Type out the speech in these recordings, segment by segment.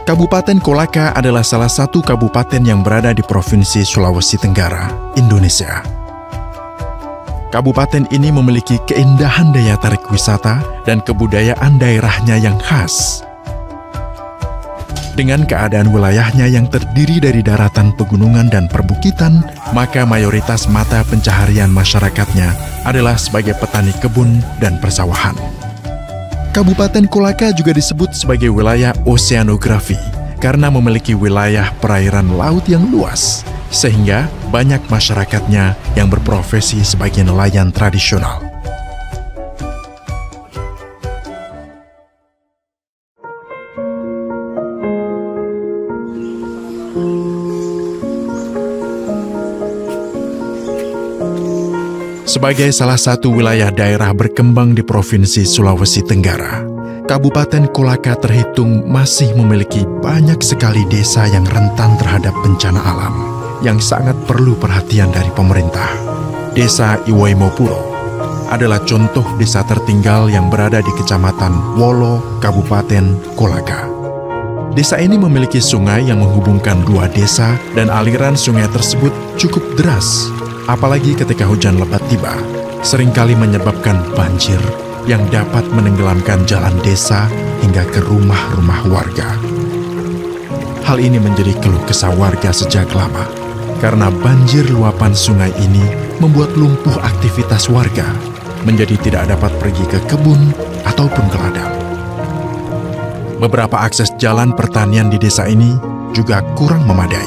Kabupaten Kolaka adalah salah satu kabupaten yang berada di Provinsi Sulawesi Tenggara, Indonesia. Kabupaten ini memiliki keindahan daya tarik wisata dan kebudayaan daerahnya yang khas. Dengan keadaan wilayahnya yang terdiri dari daratan pegunungan dan perbukitan, maka mayoritas mata pencaharian masyarakatnya adalah sebagai petani kebun dan persawahan. Kabupaten Kolaka juga disebut sebagai wilayah oseanografi karena memiliki wilayah perairan laut yang luas, sehingga banyak masyarakatnya yang berprofesi sebagai nelayan tradisional. Sebagai salah satu wilayah daerah berkembang di Provinsi Sulawesi Tenggara, Kabupaten Kolaka terhitung masih memiliki banyak sekali desa yang rentan terhadap bencana alam, yang sangat perlu perhatian dari pemerintah. Desa Iwoimopuro adalah contoh desa tertinggal yang berada di Kecamatan Wolo, Kabupaten Kolaka. Desa ini memiliki sungai yang menghubungkan dua desa dan aliran sungai tersebut cukup deras. Apalagi ketika hujan lebat tiba, seringkali menyebabkan banjir yang dapat menenggelamkan jalan desa hingga ke rumah-rumah warga. Hal ini menjadi keluh kesah warga sejak lama, karena banjir luapan sungai ini membuat lumpuh aktivitas warga, menjadi tidak dapat pergi ke kebun ataupun ke ladang. Beberapa akses jalan pertanian di desa ini juga kurang memadai,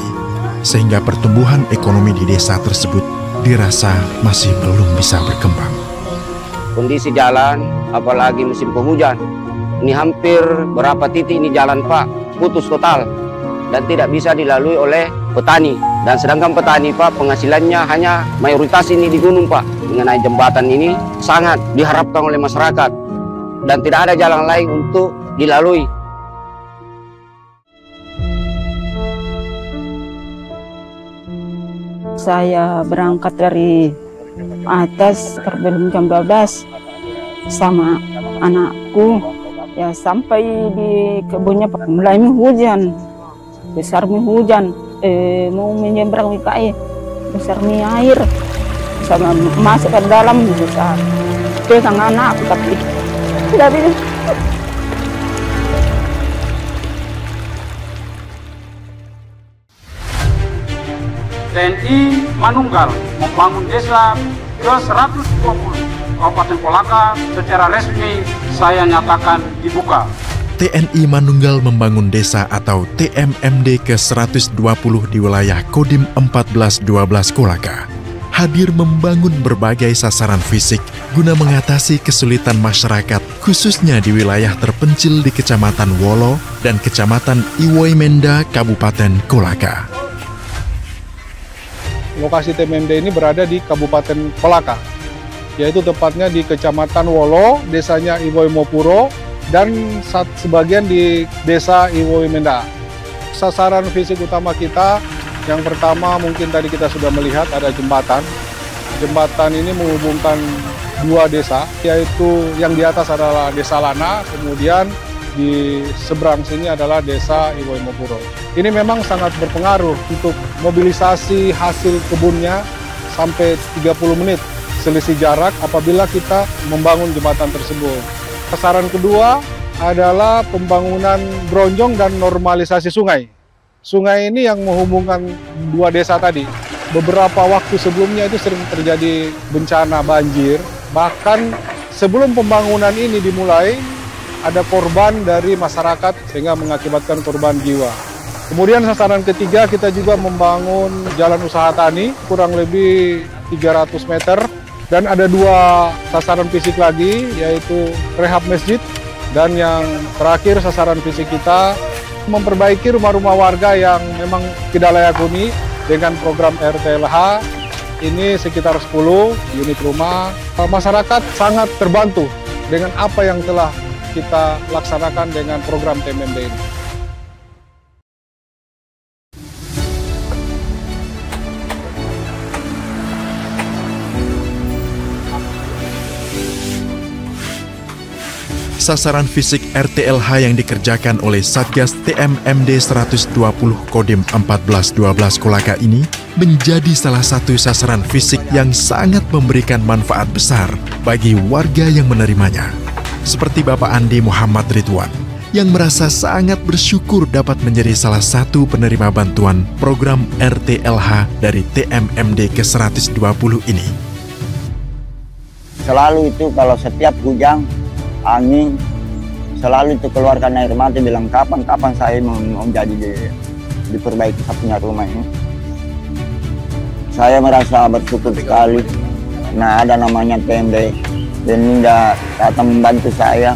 sehingga pertumbuhan ekonomi di desa tersebut dirasa masih belum bisa berkembang. Kondisi jalan, apalagi musim penghujan, ini hampir berapa titik ini jalan Pak, putus total dan tidak bisa dilalui oleh petani. Dan sedangkan petani Pak, penghasilannya hanya mayoritas ini di gunung Pak. Mengenai jembatan ini sangat diharapkan oleh masyarakat dan tidak ada jalan lain untuk dilalui. Saya berangkat dari atas sebelum jam 12 sama anakku, ya sampai di kebunnya mulai hujan, besar hujan, mau menyeberang WKI, besar air, sama masuk ke dalam besar, pegang anakku tapi tidak bisa. TNI Manunggal membangun desa ke-120 Kabupaten Kolaka secara resmi saya nyatakan dibuka. TNI Manunggal membangun desa atau TMMD ke-120 di wilayah Kodim 1412 Kolaka hadir membangun berbagai sasaran fisik guna mengatasi kesulitan masyarakat khususnya di wilayah terpencil di Kecamatan Wolo dan Kecamatan Iwoimenda, Kabupaten Kolaka. Lokasi TMMD ini berada di Kabupaten Kolaka, yaitu tepatnya di Kecamatan Wolo, desanya Iwoimopuro, dan sebagian di desa Iwoimenda. Sasaran fisik utama kita, yang pertama mungkin tadi kita sudah melihat ada jembatan. Jembatan ini menghubungkan dua desa, yaitu yang di atas adalah Desa Lana, kemudian di seberang sini adalah Desa Iwoimopuro. Ini memang sangat berpengaruh untuk mobilisasi hasil kebunnya sampai 30 menit selisih jarak apabila kita membangun jembatan tersebut. Sasaran kedua adalah pembangunan bronjong dan normalisasi sungai. Sungai ini yang menghubungkan dua desa tadi. Beberapa waktu sebelumnya itu sering terjadi bencana banjir. Bahkan sebelum pembangunan ini dimulai, ada korban dari masyarakat sehingga mengakibatkan korban jiwa. Kemudian sasaran ketiga kita juga membangun jalan usaha tani kurang lebih 300 meter. Dan ada dua sasaran fisik lagi, yaitu rehab masjid. Dan yang terakhir sasaran fisik kita memperbaiki rumah-rumah warga yang memang tidak layak huni dengan program RTLH. Ini sekitar 10 unit rumah. Masyarakat sangat terbantu dengan apa yang telah kita laksanakan dengan program TMMD ini. sasaran fisik RTLH yang dikerjakan oleh Satgas TMMD 120 Kodim 1412 Kolaka ini menjadi salah satu sasaran fisik yang sangat memberikan manfaat besar bagi warga yang menerimanya. Seperti Bapak Andi Muhammad Ridwan, yang merasa sangat bersyukur dapat menjadi salah satu penerima bantuan program RTLH dari TMMD ke-120 ini. Selalu itu kalau setiap hujan, angin, selalu itu keluarkan air mata, bilang kapan saya mau jadi diperbaiki saya punya rumah ini. Saya merasa bersyukur sekali. Nah, ada namanya TMD dan Minda datang membantu saya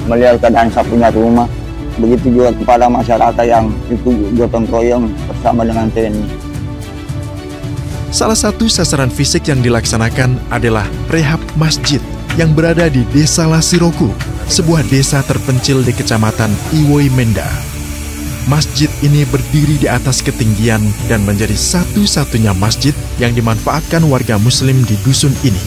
melihat keadaan saya punya rumah. Begitu juga kepada masyarakat yang ikut gotong royong bersama dengan TNI. Salah satu sasaran fisik yang dilaksanakan adalah rehab masjid yang berada di Desa Lasiroku, sebuah desa terpencil di Kecamatan Iwoy Menda. Masjid ini berdiri di atas ketinggian dan menjadi satu-satunya masjid yang dimanfaatkan warga Muslim di dusun ini.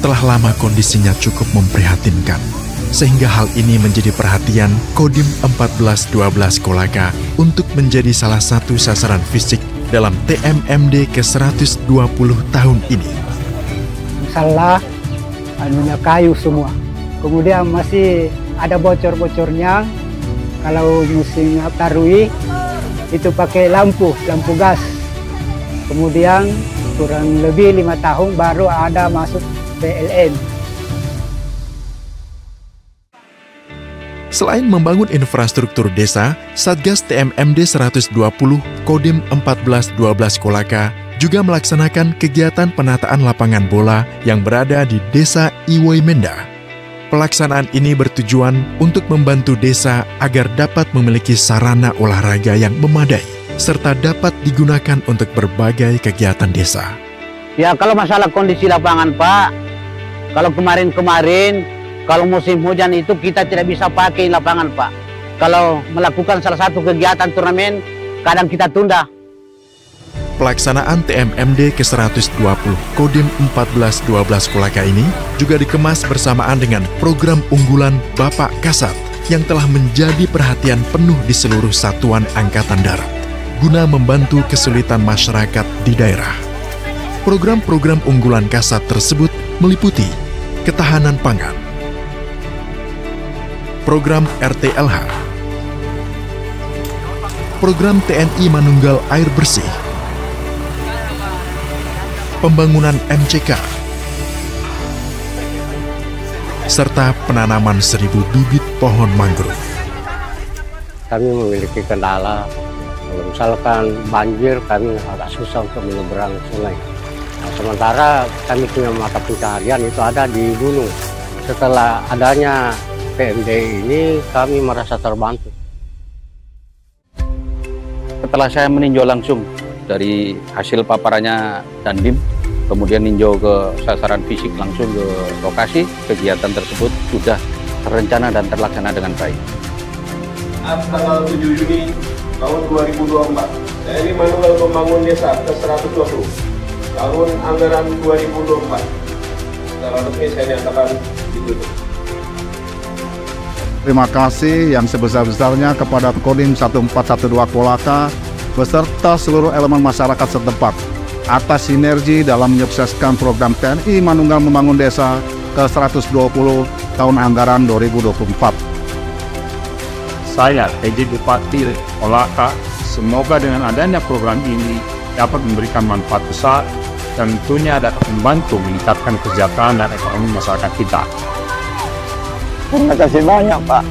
Telah lama kondisinya cukup memprihatinkan, sehingga hal ini menjadi perhatian Kodim 1412 Kolaka untuk menjadi salah satu sasaran fisik dalam TMMD ke-120 tahun ini. Salah anunya kayu semua. Kemudian masih ada bocor-bocornya. Kalau musim tarui itu pakai lampu gas. Kemudian kurang lebih 5 tahun baru ada masuk PLN. Selain membangun infrastruktur desa, Satgas TMMD 120 Kodim 1412 Kolaka juga melaksanakan kegiatan penataan lapangan bola yang berada di Desa Iwoy Menda. Pelaksanaan ini bertujuan untuk membantu desa agar dapat memiliki sarana olahraga yang memadai, serta dapat digunakan untuk berbagai kegiatan desa. Ya, kalau masalah kondisi lapangan, Pak, kalau kemarin-kemarin, kalau musim hujan itu kita tidak bisa pakai lapangan, Pak. Kalau melakukan salah satu kegiatan turnamen, kadang kita tunda. Pelaksanaan TMMD ke-120 Kodim 1412 Kolaka ini juga dikemas bersamaan dengan program unggulan Bapak Kasat yang telah menjadi perhatian penuh di seluruh satuan Angkatan Darat guna membantu kesulitan masyarakat di daerah. Program-program unggulan Kasat tersebut meliputi ketahanan pangan, program RTLH, program TNI Manunggal air bersih, pembangunan MCK, serta penanaman 1000 bibit pohon mangrove. Kami memiliki kendala, kalau misalkan banjir kami agak susah untuk menyeberang sungai. Nah, sementara kami punya mata pencaharian itu ada di gunung. Setelah adanya PMD ini kami merasa terbantu. Setelah saya meninjau langsung dari hasil paparannya Dandim, kemudian ninjau ke sasaran fisik langsung ke lokasi, kegiatan tersebut sudah terencana dan terlaksana dengan baik. Tanggal 7 Juni tahun 2024, TNI Manunggal membangun desa ke-120 tahun anggaran 2024. Secara resmi saya nyatakan ditutup. Terima kasih yang sebesar-besarnya kepada Kodim 1412 Kolaka beserta seluruh elemen masyarakat setempat atas sinergi dalam menyukseskan program TNI Manunggal Membangun Desa ke-120 tahun anggaran 2024. Saya, PJ Bupati Kolaka, semoga dengan adanya program ini dapat memberikan manfaat besar dan tentunya dapat membantu meningkatkan kesejahteraan dan ekonomi masyarakat kita. Terima kasih banyak Pak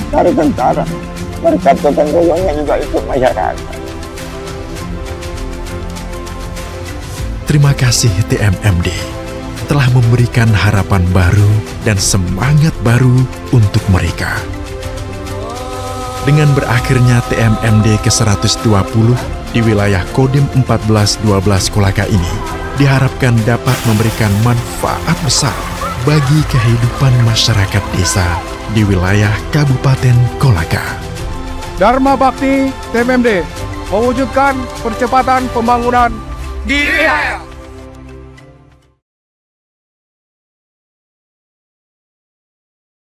dari tentara. Berkat gotong royongnya juga ikut masyarakat. Terima kasih TMMD telah memberikan harapan baru dan semangat baru untuk mereka. Dengan berakhirnya TMMD ke-120 di wilayah Kodim 1412 Kolaka ini, diharapkan dapat memberikan manfaat besar bagi kehidupan masyarakat desa di wilayah Kabupaten Kolaka. Dharma Bakti TMMD mewujudkan percepatan pembangunan di wilayah